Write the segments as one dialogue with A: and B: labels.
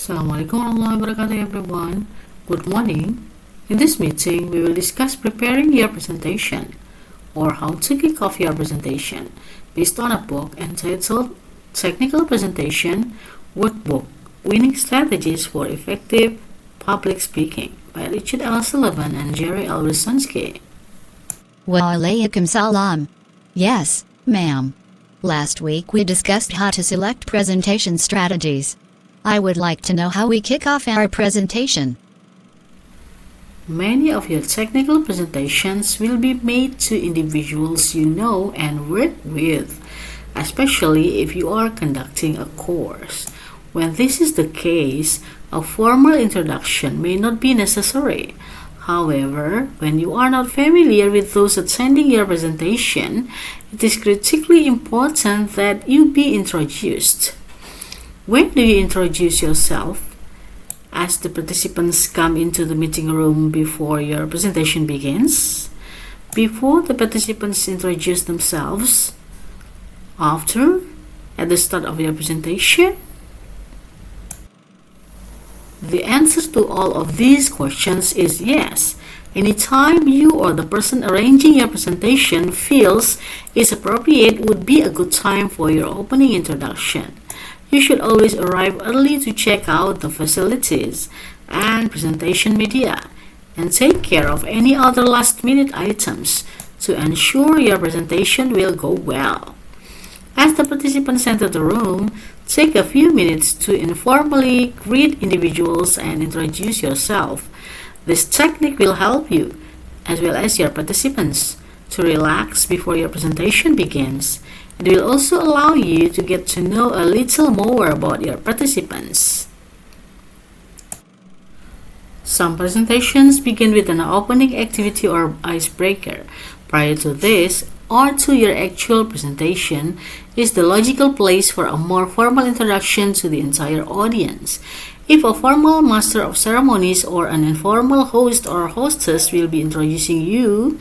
A: Assalamualaikum warahmatullahi wabarakatuh everyone. Good morning. In this meeting, we will discuss preparing your presentation or how to kick off your presentation based on a book entitled Technical Presentation Workbook: Winning Strategies for Effective Public Speaking by Richard L. Sullivan and Jerry L. Wyszynski.
B: Wa alaykum salam. Yes, ma'am. Last week we discussed how to select presentation strategies. I would like to know how we kick off our presentation.
A: Many of your technical presentations will be made to individuals you know and work with, especially if you are conducting a course. When this is the case, a formal introduction may not be necessary. However, when you are not familiar with those attending your presentation, it is critically important that you be introduced. When do you introduce yourself? As the participants come into the meeting room before your presentation begins? Before the participants introduce themselves? After? At the start of your presentation? The answer to all of these questions is yes. Anytime you or the person arranging your presentation feels it's appropriate would be a good time for your opening introduction. You should always arrive early to check out the facilities and presentation media and take care of any other last-minute items to ensure your presentation will go well. As the participants enter the room, take a few minutes to informally greet individuals and introduce yourself. This technique will help you, as well as your participants, to relax before your presentation begins. It will also allow you to get to know a little more about your participants. Some presentations begin with an opening activity or icebreaker. Prior to this, or to your actual presentation, is the logical place for a more formal introduction to the entire audience. If a formal master of ceremonies or an informal host or hostess will be introducing you,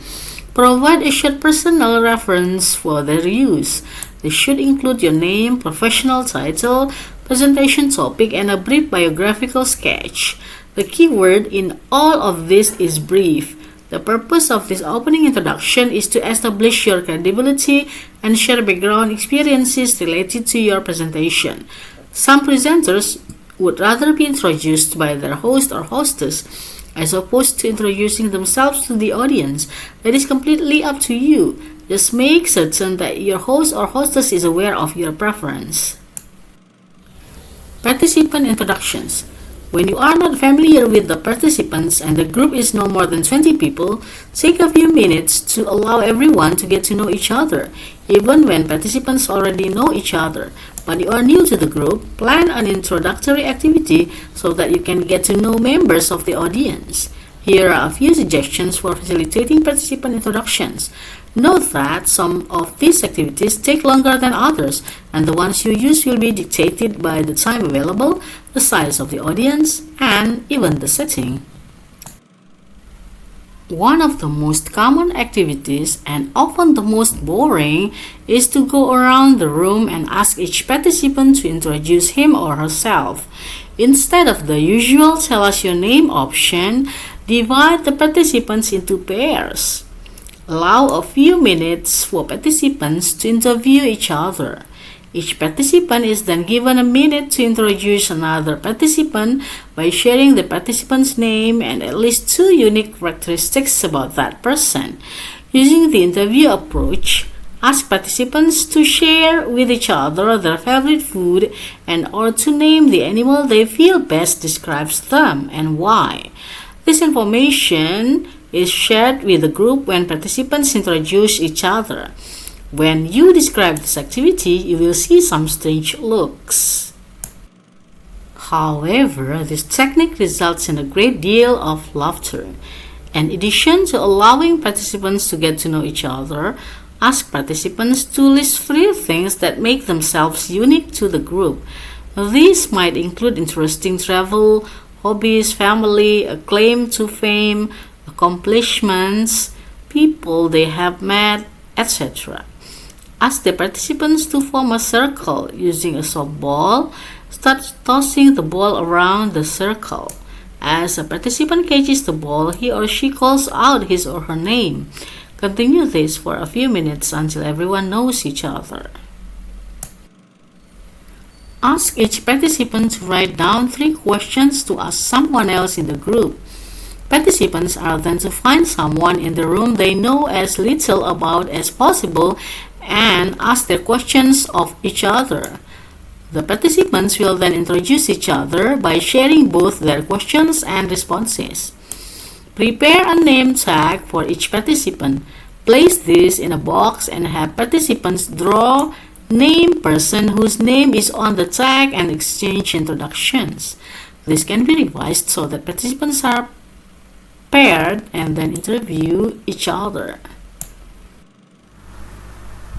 A: provide a short personal reference for their use. This should include your name, professional title, presentation topic, and a brief biographical sketch. The key word in all of this is brief. The purpose of this opening introduction is to establish your credibility and share background experiences related to your presentation. Some presenters would rather be introduced by their host or hostess as opposed to introducing themselves to the audience. That is completely up to you. Just make certain that your host or hostess is aware of your preference. Participant introductions. When you are not familiar with the participants and the group is no more than 20 people, take a few minutes to allow everyone to get to know each other. Even when participants already know each other, but you are new to the group, plan an introductory activity so that you can get to know members of the audience. Here are a few suggestions for facilitating participant introductions. Note that some of these activities take longer than others, and the ones you use will be dictated by the time available, the size of the audience, and even the setting. One of the most common activities, and often the most boring, is to go around the room and ask each participant to introduce him or herself. Instead of the usual tell us your name option, divide the participants into pairs. Allow a few minutes for participants to interview each other. Each participant is then given a minute to introduce another participant by sharing the participant's name and at least 2 unique characteristics about that person. Using the interview approach, ask participants to share with each other their favorite food and or to name the animal they feel best describes them and why. This information is shared with the group when participants introduce each other. When you describe this activity, you will see some strange looks. However, this technique results in a great deal of laughter. In addition to allowing participants to get to know each other, ask participants to list 3 things that make themselves unique to the group. These might include interesting travel, hobbies, family, a claim to fame, accomplishments, people they have met, etc. Ask the participants to form a circle using a softball, Start tossing the ball around the circle. As a participant catches the ball, he or she calls out his or her name. Continue this for a few minutes until everyone knows each other. Ask each participant to write down 3 questions to ask someone else in the group. Participants are then to find someone in the room they know as little about as possible and ask their questions of each other. The participants will then introduce each other by sharing both their questions and responses. Prepare a name tag for each participant. Place this in a box and have participants draw name person whose name is on the tag and exchange introductions. This can be revised so that participants are paired and then interview each other.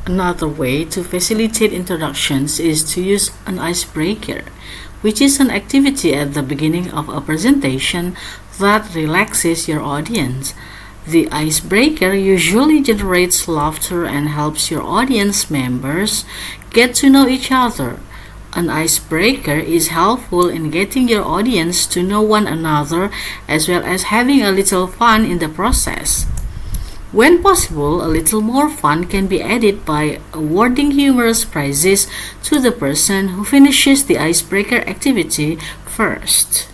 A: Another way to facilitate introductions is to use an icebreaker, which is an activity at the beginning of a presentation that relaxes your audience. The icebreaker usually generates laughter and helps your audience members get to know each other. An icebreaker is helpful in getting your audience to know one another as well as having a little fun in the process. When possible, a little more fun can be added by awarding humorous prizes to the person who finishes the icebreaker activity first.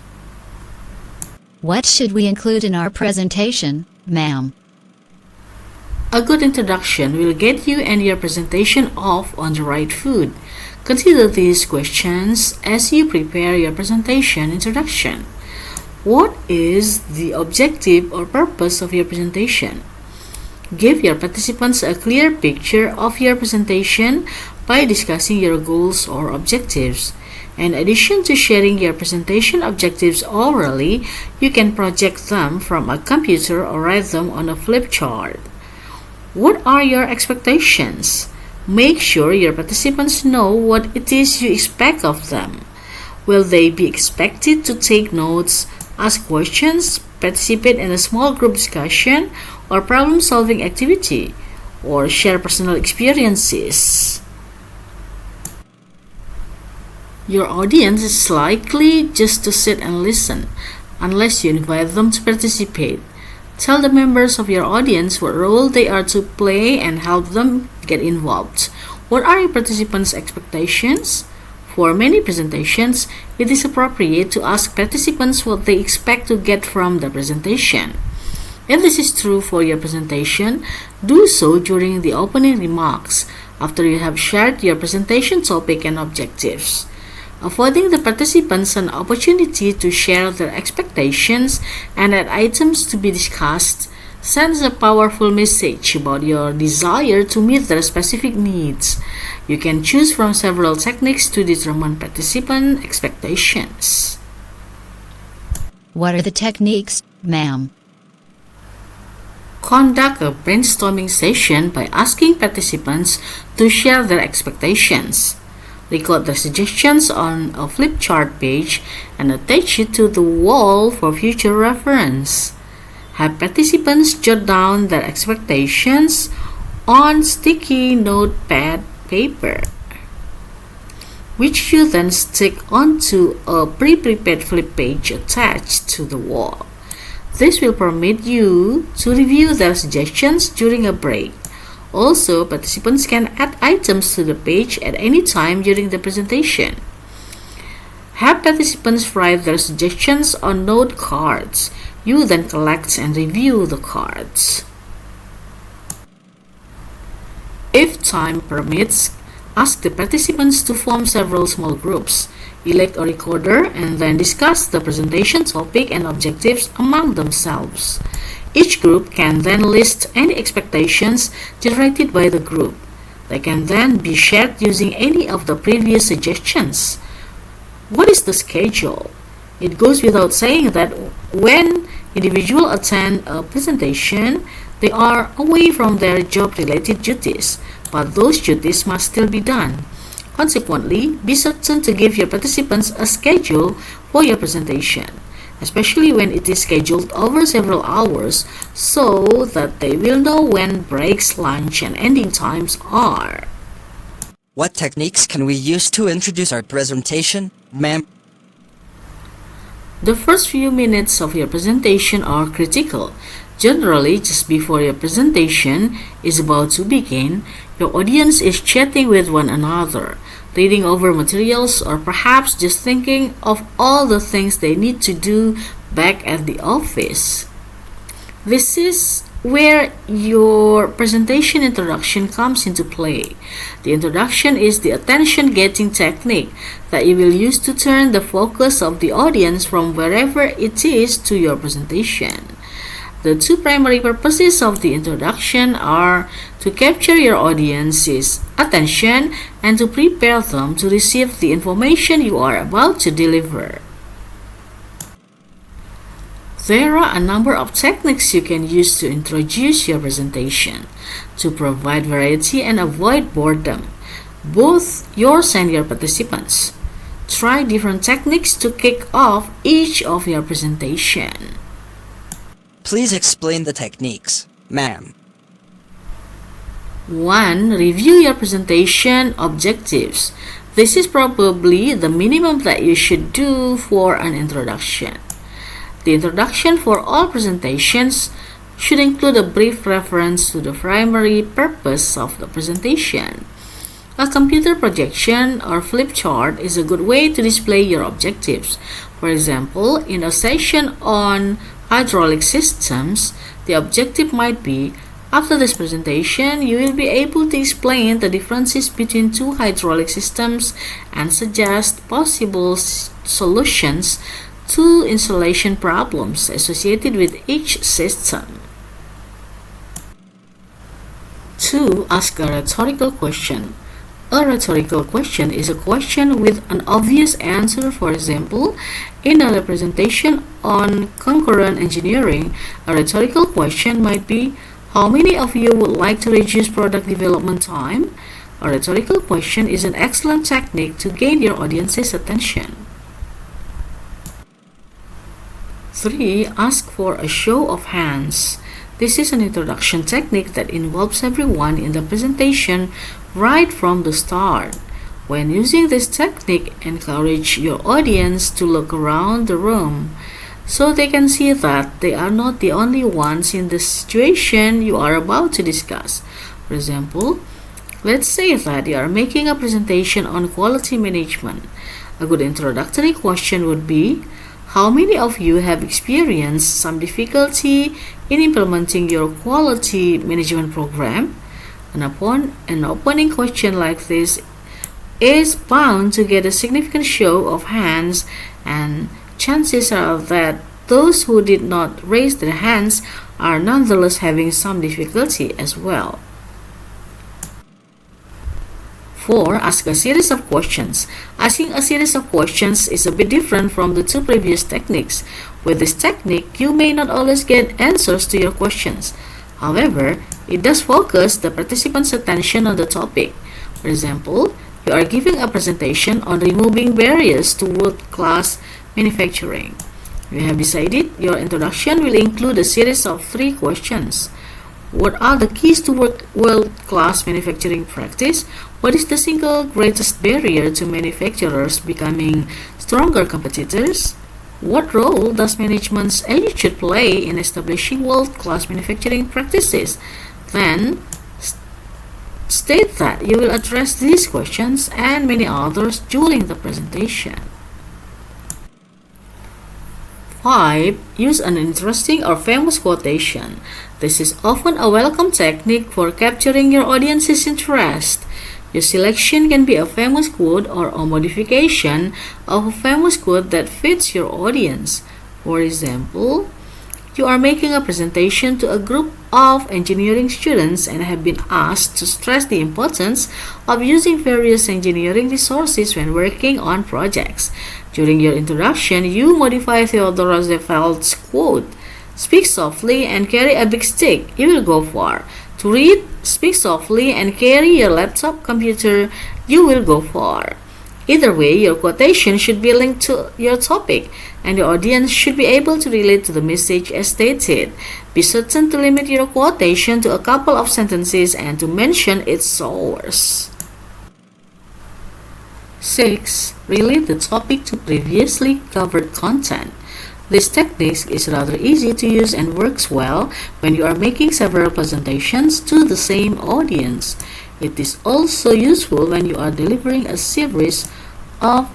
B: What should we include in our presentation, ma'am?
A: A good introduction will get you and your presentation off on the right foot. Consider these questions as you prepare your presentation introduction. What is the objective or purpose of your presentation? Give your participants a clear picture of your presentation by discussing your goals or objectives. In addition to sharing your presentation objectives orally, you can project them from a computer or write them on a flip chart. What are your expectations? Make sure your participants know what it is you expect of them. Will they be expected to take notes, ask questions, participate in a small group discussion or problem-solving activity, or share personal experiences? Your audience is likely just to sit and listen, unless you invite them to participate. Tell the members of your audience what role they are to play and help them get involved. What are your participants' expectations? For many presentations, it is appropriate to ask participants what they expect to get from the presentation. If this is true for your presentation, do so during the opening remarks, after you have shared your presentation topic and objectives. Affording the participants an opportunity to share their expectations and add items to be discussed sends a powerful message about your desire to meet their specific needs. You can choose from several techniques to determine participant expectations.
B: What are the techniques, ma'am?
A: Conduct a brainstorming session by asking participants to share their expectations. Record their suggestions on a flip chart page and attach it to the wall for future reference. Have participants jot down their expectations on sticky notepad paper, which you then stick onto a pre-prepared flip page attached to the wall. This will permit you to review their suggestions during a break. Also, participants can add items to the page at any time during the presentation. Have participants write their suggestions on note cards. You then collect and review the cards. If time permits, ask the participants to form several small groups. Elect a recorder and then discuss the presentation topic and objectives among themselves. Each group can then list any expectations generated by the group. They can then be shared using any of the previous suggestions. What is the schedule? It goes without saying that when individuals attend a presentation, they are away from their job-related duties, but those duties must still be done. Consequently, be certain to give your participants a schedule for your presentation, especially when it is scheduled over several hours, so that they will know when breaks, lunch, and ending times are.
C: What techniques can we use to introduce our presentation? Ma'am.
A: The first few minutes of your presentation are critical. Generally, just before your presentation is about to begin, your audience is chatting with one another, reading over materials, or perhaps just thinking of all the things they need to do back at the office. This is where your presentation introduction comes into play. The introduction is the attention getting technique that you will use to turn the focus of the audience from wherever it is to your presentation. The two primary purposes of the introduction are to capture your audience's attention and to prepare them to receive the information you are about to deliver. There are a number of techniques you can use to introduce your presentation to provide variety and avoid boredom, both yours and your participants. Try different techniques to kick off each of your presentation.
C: Please explain the techniques, ma'am.
A: 1. Review your presentation objectives. This is probably the minimum that you should do for an introduction. The introduction for all presentations should include a brief reference to the primary purpose of the presentation. A computer projection or flip chart is a good way to display your objectives. For example, in a session on hydraulic systems, the objective might be, after this presentation, you will be able to explain the differences between two hydraulic systems and suggest possible solutions to installation problems associated with each system. 2. Ask a rhetorical question. A rhetorical question is a question with an obvious answer. For example, in a presentation on concurrent engineering, a rhetorical question might be, how many of you would like to reduce product development time? A rhetorical question is an excellent technique to gain your audience's attention. 3. Ask for a show of hands. This is an introduction technique that involves everyone in the presentation right from the start. When using this technique, encourage your audience to look around the room so they can see that they are not the only ones in the situation you are about to discuss. For example, let's say that you are making a presentation on quality management. A good introductory question would be, how many of you have experienced some difficulty in implementing your quality management program? An opening question like this is bound to get a significant show of hands, and chances are that those who did not raise their hands are nonetheless having some difficulty as well. 4. Ask a series of questions. Asking a series of questions is a bit different from the two previous techniques. With this technique, you may not always get answers to your questions. However, it does focus the participants' attention on the topic. For example, you are giving a presentation on removing barriers to world-class manufacturing. You have decided your introduction will include a series of 3 questions. What are the keys to world-class manufacturing practice? What is the single greatest barrier to manufacturers becoming stronger competitors? What role does management's attitude play in establishing world-class manufacturing practices? Then, state that you will address these questions and many others during the presentation. 5. Use an interesting or famous quotation. This is often a welcome technique for capturing your audience's interest. Your selection can be a famous quote or a modification of a famous quote that fits your audience. For example, you are making a presentation to a group of engineering students and have been asked to stress the importance of using various engineering resources when working on projects. During your introduction, you modify Theodore Roosevelt's quote, "Speak softly and carry a big stick, you will go far." To read, "Speak softly and carry your laptop computer, you will go far." Either way, your quotation should be linked to your topic, and your audience should be able to relate to the message as stated. Be certain to limit your quotation to a couple of sentences and to mention its source. 6. Relate the topic to previously covered content. This technique is rather easy to use and works well when you are making several presentations to the same audience. It is also useful when you are delivering a series of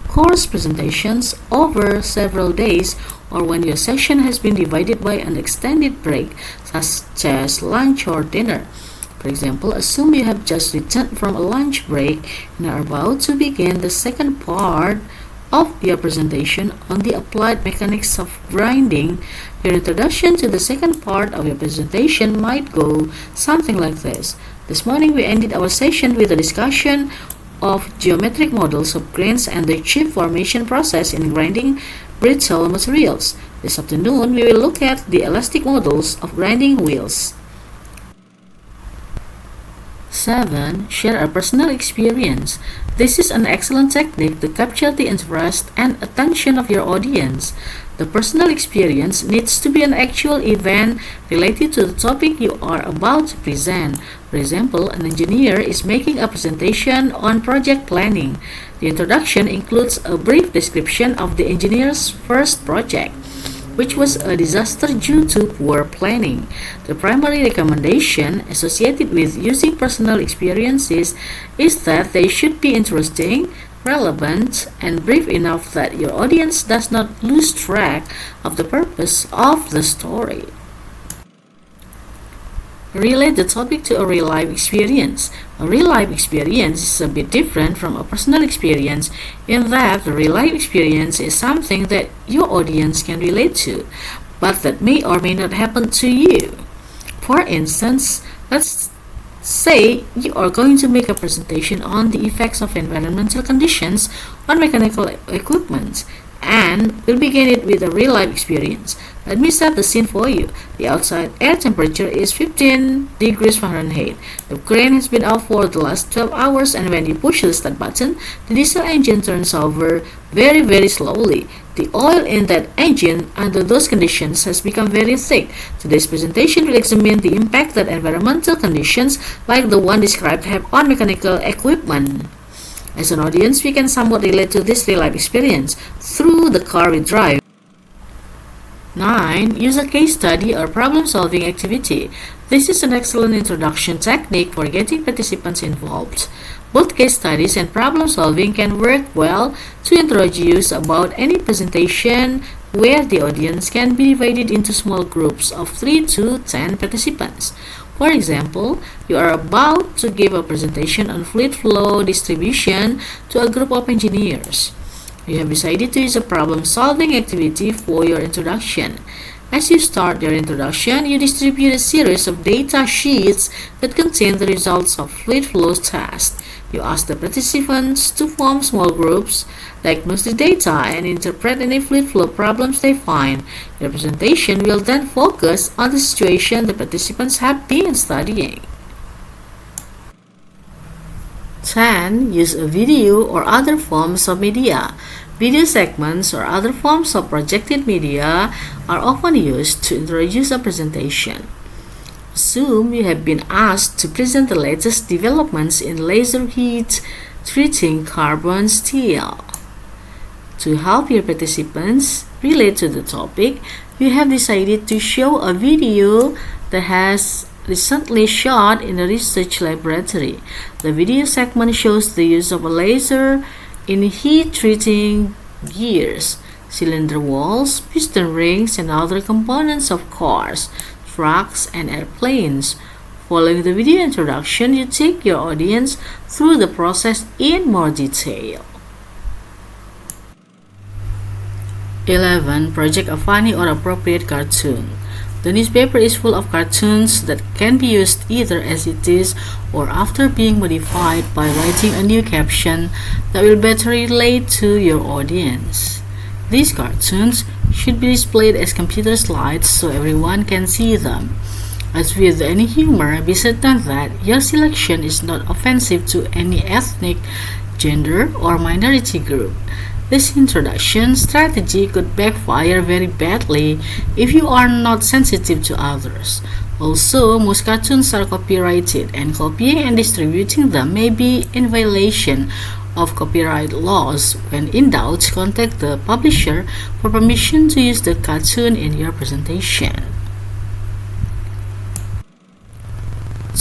A: course presentations over several days, or when your session has been divided by an extended break, such as lunch or dinner. For example, assume you have just returned from a lunch break and are about to begin the second part of your presentation on the applied mechanics of grinding. Your introduction to the second part of your presentation might go something like this. This morning we ended our session with a discussion of geometric models of grains and the chip formation process in grinding brittle materials. This afternoon we will look at the elastic models of grinding wheels. 7. Share a personal experience. This is an excellent technique to capture the interest and attention of your audience. The personal experience needs to be an actual event related to the topic you are about to present. For example, an engineer is making a presentation on project planning. The introduction includes a brief description of the engineer's first project, which was a disaster due to poor planning. The primary recommendation associated with using personal experiences is that they should be interesting, relevant, and brief enough that your audience does not lose track of the purpose of the story. Relate the topic to a real-life experience. A real-life experience is a bit different from a personal experience in that the real-life experience is something that your audience can relate to, but that may or may not happen to you. For instance, let's say you are going to make a presentation on the effects of environmental conditions on mechanical equipment, and we'll begin it with a real-life experience. Let me set the scene for you. The outside air temperature is 15 degrees Fahrenheit. The crane has been out for the last 12 hours, and when you push the start button, the diesel engine turns over very slowly. The oil in that engine under those conditions has become very thick. Today's presentation will examine the impact that environmental conditions like the one described have on mechanical equipment. As an audience, we can somewhat relate to this real-life experience through the car we drive. 9. Use a case study or problem-solving activity. This is an excellent introduction technique for getting participants involved. Both case studies and problem-solving can work well to introduce about any presentation where the audience can be divided into small groups of 3 to 10 participants. For example, you are about to give a presentation on fluid flow distribution to a group of engineers. You have decided to use a problem-solving activity for your introduction. As you start your introduction, you distribute a series of data sheets that contain the results of fluid flow tests. You ask the participants to form small groups, diagnose the data, and interpret any fluid flow problems they find. Your presentation will then focus on the situation the participants have been studying. 10. Use a video or other forms of media. Video segments or other forms of projected media are often used to introduce a presentation. Assume you have been asked to present the latest developments in laser heat treating carbon steel. To help your participants relate to the topic, you have decided to show a video that has recently shot in a research laboratory. The video segment shows the use of a laser in heat treating gears, cylinder walls, piston rings, and other components of cars, trucks, and airplanes. Following the video introduction, you take your audience through the process in more detail. 11. Project a funny or appropriate cartoon. The newspaper is full of cartoons that can be used either as it is or after being modified by writing a new caption that will better relate to your audience. These cartoons should be displayed as computer slides so everyone can see them. As with any humor, be certain that your selection is not offensive to any ethnic, gender, or minority group. This introduction strategy could backfire very badly if you are not sensitive to others. Also, most cartoons are copyrighted, and copying and distributing them may be in violation of copyright laws. When in doubt, contact the publisher for permission to use the cartoon in your presentation.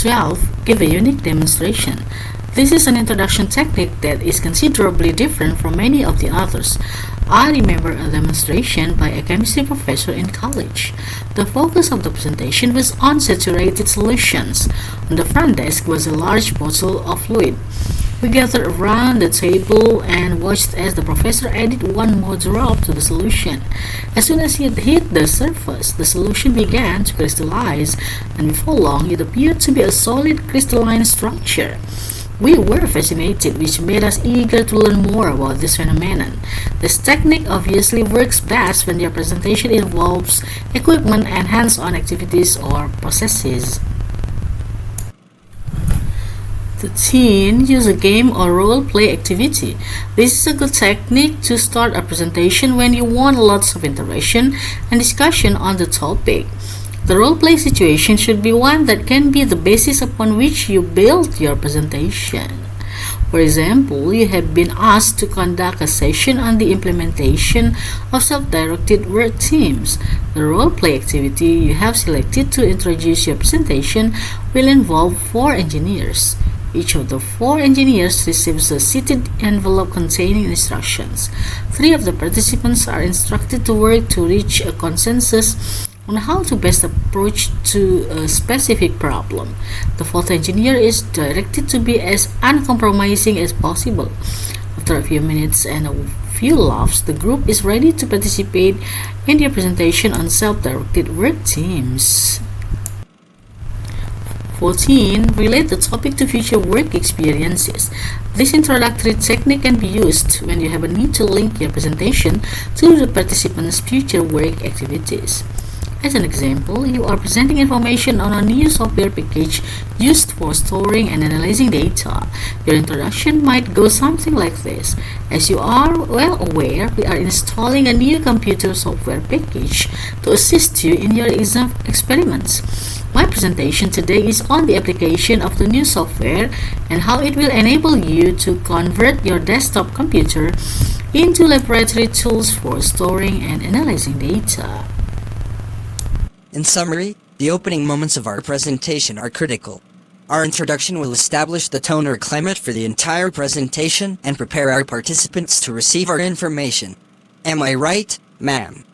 A: 12. Give a unique demonstration. This is an introduction technique that is considerably different from many of the others. I remember a demonstration by a chemistry professor in college. The focus of the presentation was on saturated solutions. On the front desk was a large bottle of fluid. We gathered around the table and watched as the professor added one more drop to the solution. As soon as it hit the surface, the solution began to crystallize, and before long it appeared to be a solid crystalline structure. We were fascinated, which made us eager to learn more about this phenomenon. This technique obviously works best when your presentation involves equipment and hands-on activities or processes. 13. Use a game or role-play activity. This is a good technique to start a presentation when you want lots of interaction and discussion on the topic. The role-play situation should be one that can be the basis upon which you build your presentation. For example, you have been asked to conduct a session on the implementation of self-directed work teams. The role-play activity you have selected to introduce your presentation will involve 4 engineers. Each of the 4 engineers receives a seated envelope containing instructions. 3 of the participants are instructed to work to reach a consensus on how to best approach to a specific problem. The 4th engineer is directed to be as uncompromising as possible. After a few minutes and a few laughs, the group is ready to participate in your presentation on self-directed work teams. 14. Relate the topic to future work experiences. This introductory technique can be used when you have a need to link your presentation to the participants' future work activities. As an example, you are presenting information on a new software package used for storing and analyzing data. Your introduction might go something like this. As you are well aware, we are installing a new computer software package to assist you in your exam experiments. My presentation today is on the application of the new software and how it will enable you to convert your desktop computer into laboratory tools for storing and analyzing data.
C: In summary, the opening moments of our presentation are critical. Our introduction will establish the tone or climate for the entire presentation and prepare our participants to receive our information. Am I right, ma'am?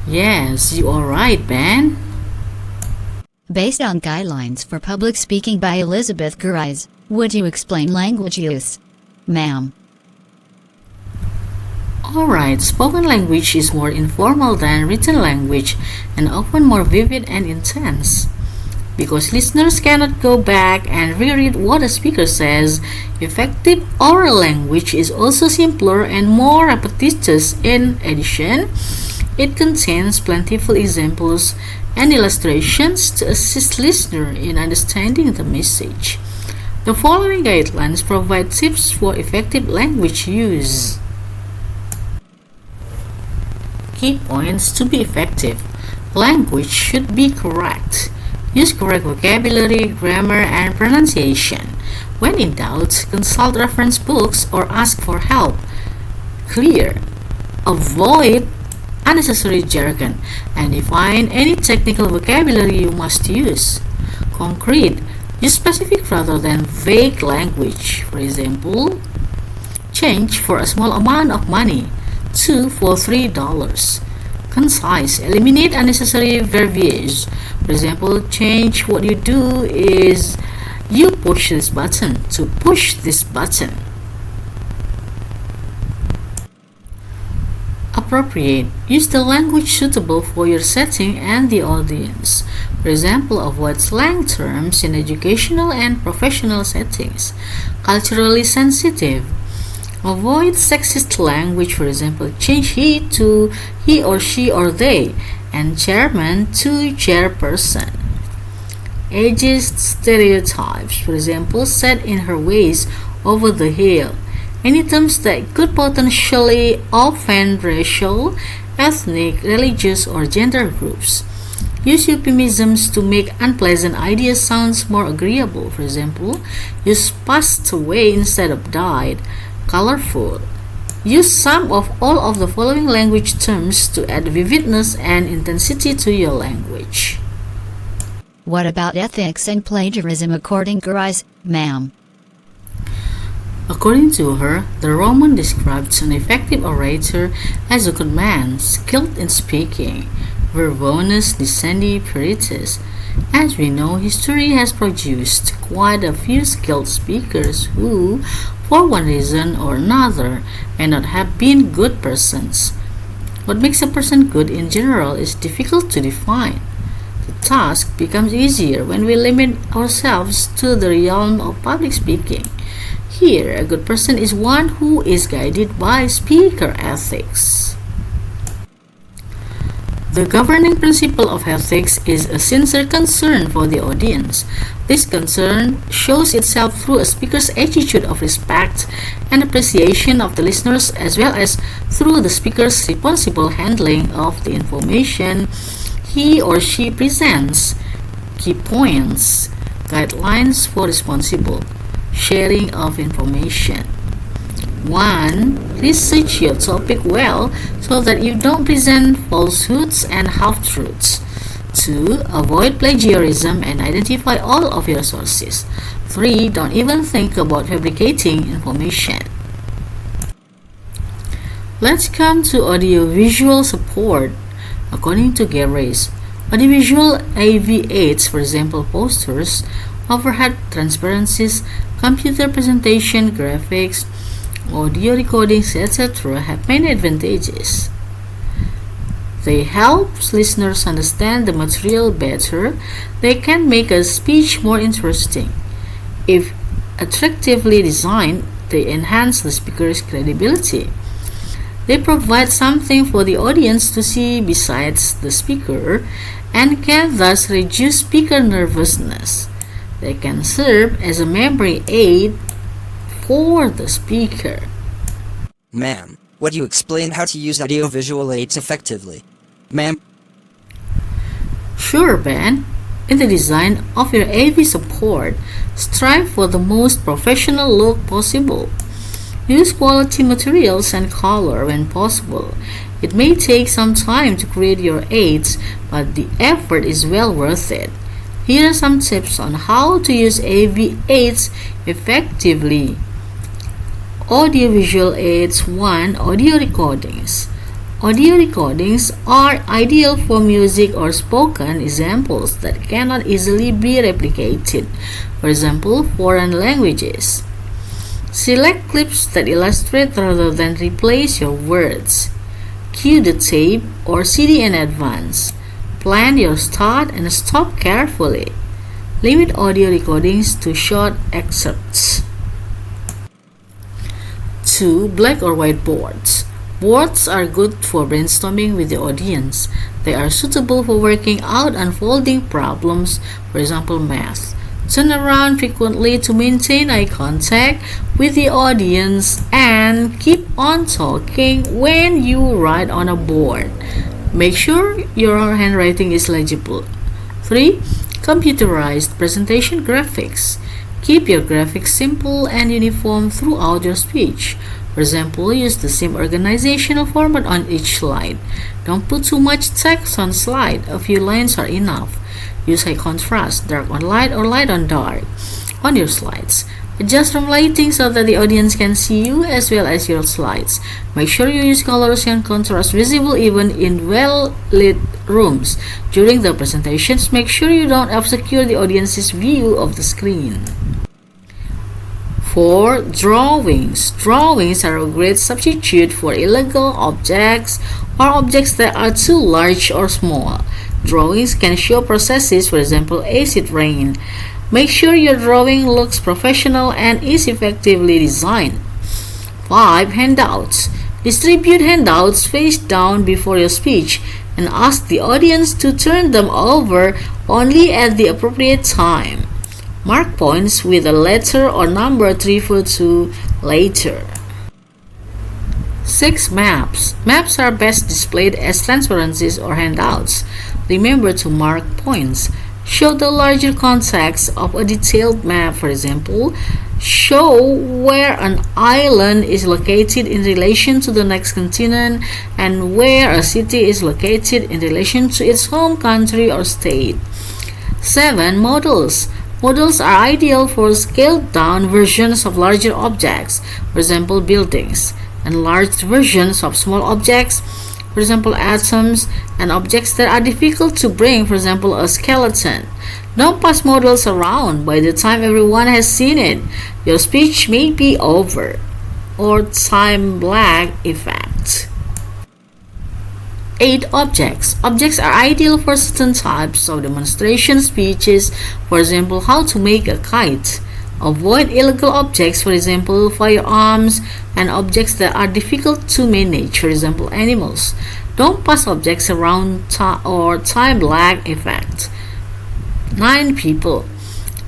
A: Yes, you are right, Ben.
B: Based on guidelines for public speaking by Elizabeth Gurize, would you explain language use, ma'am?
A: Alright, spoken language is more informal than written language and often more vivid and intense. Because listeners cannot go back and reread what a speaker says, effective oral language is also simpler and more repetitious. In addition, it contains plentiful examples and illustrations to assist listener in understanding the message. The following guidelines provide tips for effective language use. Key points to be effective. Language should be correct. Use correct vocabulary, grammar, and pronunciation. When in doubt, consult reference books or ask for help. Clear. Avoid unnecessary jargon and define any technical vocabulary you must use. Concrete. Use specific rather than vague language. For example, change for a small amount of money. 2 for $3. Concise. Eliminate unnecessary verbiage. For example, change what you do is you push this button to push this button. Appropriate. Use the language suitable for your setting and the audience. For example, avoid slang terms in educational and professional settings. Culturally sensitive. Avoid sexist language, for example, change he to he or she or they, and chairman to chairperson. Ageist stereotypes, for example, set in her ways over the hill. Any terms that could potentially offend racial, ethnic, religious, or gender groups. Use euphemisms to make unpleasant ideas sound more agreeable. For example, use passed away instead of died. Colorful. Use some of all of the following language terms to add vividness and intensity to your language.
B: What about ethics and plagiarism according to Rice, ma'am?
A: According to her, the Roman described an effective orator as a good man, skilled in speaking, verbonus dicendi peritus. As we know, history has produced quite a few skilled speakers who, for one reason or another, may not have been good persons. What makes a person good in general is difficult to define. The task becomes easier when we limit ourselves to the realm of public speaking. Here, a good person is one who is guided by speaker ethics. The governing principle of ethics is a sincere concern for the audience. This concern shows itself through a speaker's attitude of respect and appreciation of the listeners, as well as through the speaker's responsible handling of the information he or she presents. Key points, guidelines for responsible sharing of information. 1. Research your topic well so that you don't present falsehoods and half-truths. 2. Avoid plagiarism and identify all of your sources. 3. Don't even think about fabricating information. Let's come to audiovisual support. According to Gary's, audiovisual AV aids, for example posters, overhead transparencies, computer presentation, graphics, audio recordings, etc. have many advantages. They help listeners understand the material better. They can make a speech more interesting. If attractively designed, they enhance the speaker's credibility. They provide something for the audience to see besides the speaker and can thus reduce speaker nervousness. They can serve as a memory aid for the speaker.
C: Ma'am, would you explain how to use audiovisual aids effectively? Ma'am?
A: Sure, Ben. In the design of your AV support, strive for the most professional look possible. Use quality materials and color when possible. It may take some time to create your aids, but the effort is well worth it. Here are some tips on how to use AV aids effectively. Audiovisual aids. 1. Audio recordings. Audio recordings are ideal for music or spoken examples that cannot easily be replicated. For example, foreign languages. Select clips that illustrate rather than replace your words. Cue the tape or CD in advance. Plan your start and stop carefully. Limit audio recordings to short excerpts. 2. Black or white boards. Boards are good for brainstorming with the audience. They are suitable for working out unfolding problems, for example math. Turn around frequently to maintain eye contact with the audience and keep on talking when you write on a board. Make sure your handwriting is legible. 3. Computerized presentation graphics. Keep your graphics simple and uniform throughout your speech. For example, use the same organizational format on each slide. Don't put too much text on slide. A few lines are enough. Use high contrast, dark on light or light on dark on your slides. Adjust from lighting so that the audience can see you as well as your slides. Make sure you use colors and contrast visible even in well-lit rooms. During the presentations, make sure you don't obscure the audience's view of the screen. 4. Drawings. Drawings are a great substitute for illegal objects or objects that are too large or small. Drawings can show processes, for example, acid rain. Make sure your drawing looks professional and is effectively designed. 5. Handouts. Distribute handouts face down before your speech and ask the audience to turn them over only at the appropriate time. Mark points with a letter or number to refer to later. 6. Maps. Maps are best displayed as transparencies or handouts. Remember to mark points. Show the larger context of a detailed map, for example. Show where an island is located in relation to the next continent and where a city is located in relation to its home country or state. 7. Models. Models are ideal for scaled-down versions of larger objects, for example buildings, and large versions of small objects, for example atoms, and objects that are difficult to bring, for example a skeleton. Don't pass models around. By the time everyone has seen it, your speech may be over. Or time lag effect. 8. Objects. Objects are ideal for certain types of demonstration speeches, for example how to make a kite. Avoid illegal objects, for example firearms, and objects that are difficult to manage, for example animals. Don't pass objects around or time lag effect. 9. People.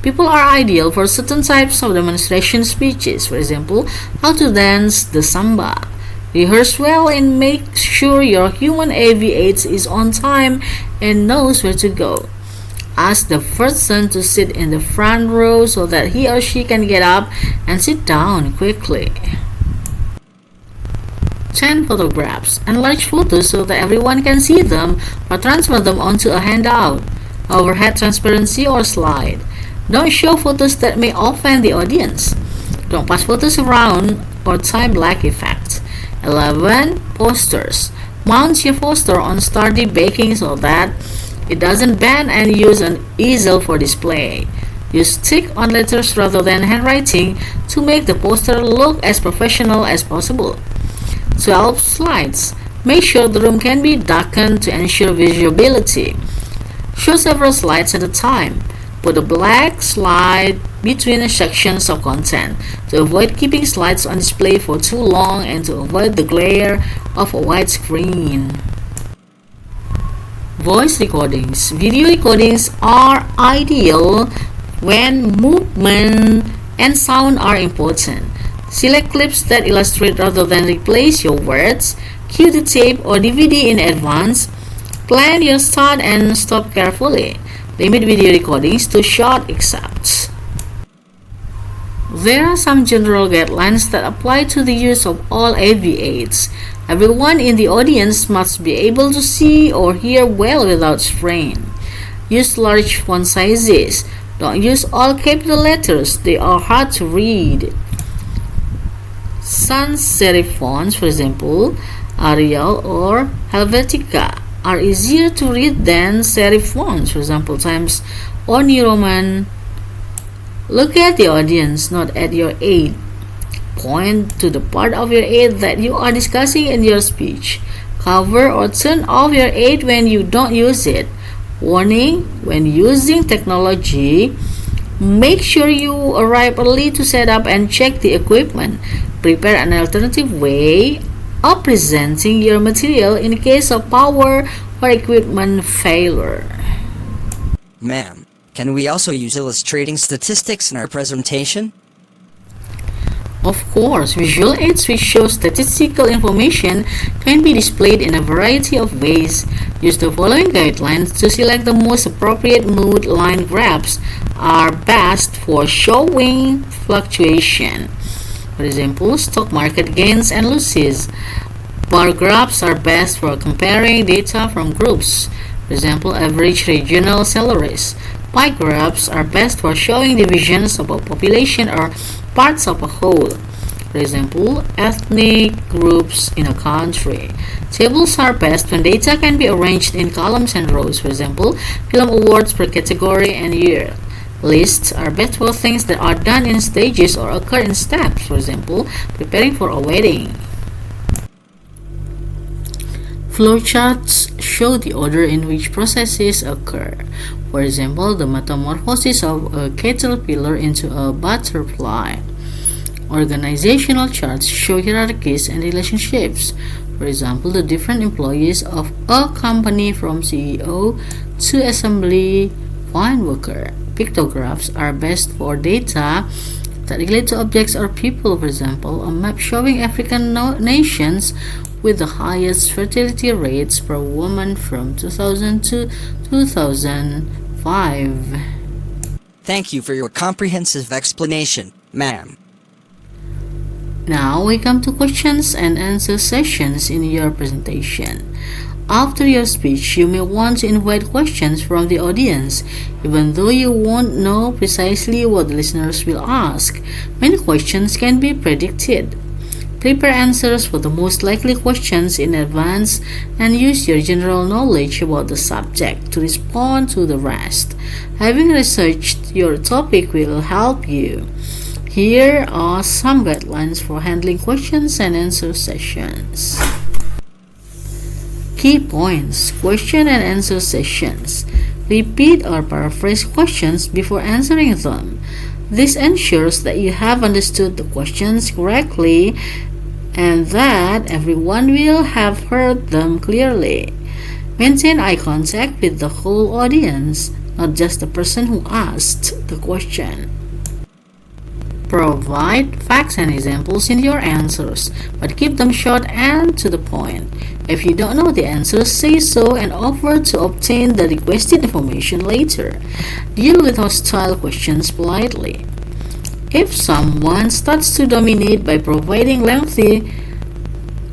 A: People are ideal for certain types of demonstration speeches, for example how to dance the samba. Rehearse well and make sure your human AV8 is on time and knows where to go. Ask the person to sit in the front row so that he or she can get up and sit down quickly. 10. Photographs. Enlarge photos so that everyone can see them or transfer them onto a handout, overhead transparency, or slide. Don't show photos that may offend the audience. Don't pass photos around or time lag effect. 11. Posters. Mount your poster on sturdy backing so that it doesn't bend, and use an easel for display. Use stick-on letters rather than handwriting to make the poster look as professional as possible. 12. Slides. Make sure the room can be darkened to ensure visibility. Show several slides at a time. Put a black slide between the sections of content to avoid keeping slides on display for too long and to avoid the glare of a white screen. Voice recordings. Video recordings are ideal when movement and sound are important. Select clips that illustrate rather than replace your words. Cue the tape or DVD in advance. Plan your start and stop carefully. Limit video recordings to short excerpts. There are some general guidelines that apply to the use of all AV aids. Everyone in the audience must be able to see or hear well without strain. Use large font sizes. Don't use all capital letters. They are hard to read. Sans serif fonts, for example, Arial or Helvetica, are easier to read than serif fonts, for example, Times or New Roman. Look at the audience, not at your aid. Point to the part of your aid that you are discussing in your speech. Cover or turn off your aid when you don't use it. Warning: when using technology, make sure you arrive early to set up and check the equipment. Prepare an alternative way of presenting your material in case of power or equipment failure.
C: Ma'am, can we also use illustrating statistics in our presentation?
A: Of course, visual aids which show statistical information can be displayed in a variety of ways. Use the following guidelines to select the most appropriate mood. Line graphs are best for showing fluctuation. For example, stock market gains and losses. Bar graphs are best for comparing data from groups. For example, average regional salaries. Pie graphs are best for showing divisions of a population or parts of a whole. For example, ethnic groups in a country. Tables are best when data can be arranged in columns and rows. For example, film awards per category and year. Lists are best for things that are done in stages or occur in steps. For example, preparing for a wedding. Flowcharts show the order in which processes occur. For example, the metamorphosis of a caterpillar into a butterfly. Organizational charts show hierarchies and relationships. For example, the different employees of a company from CEO to assembly line worker. Pictographs are best for data that relate to objects or people. For example, a map showing African nations with the highest fertility rates per woman from 2000 to 2005.
C: Thank you for your comprehensive explanation, ma'am.
A: Now we come to questions and answer sessions in your presentation. After your speech, you may want to invite questions from the audience, even though you won't know precisely what the listeners will ask. Many questions can be predicted. Prepare answers for the most likely questions in advance and use your general knowledge about the subject to respond to the rest. Having researched your topic will help you. Here are some guidelines for handling questions and answer sessions. Key points: question and answer sessions. Repeat or paraphrase questions before answering them. This ensures that you have understood the questions correctly and that everyone will have heard them clearly. Maintain eye contact with the whole audience, not just the person who asked the question. Provide facts and examples in your answers, but keep them short and to the point. If you don't know the answers, say so and offer to obtain the requested information later. Deal with hostile questions politely. If someone starts to dominate by providing lengthy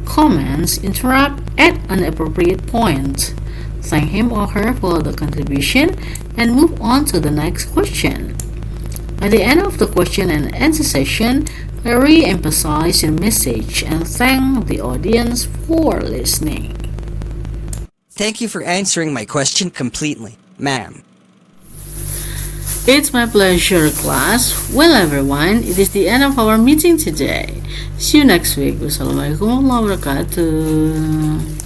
A: comments, interrupt at an appropriate point. Thank him or her for the contribution and move on to the next question. At the end of the question and answer session, re-emphasize your message and thank the audience for listening.
C: Thank you for answering my question completely, ma'am.
A: It's my pleasure, class. Well, everyone, it is the end of our meeting today. See you next week. Wassalamualaikum warahmatullahi wabarakatuh.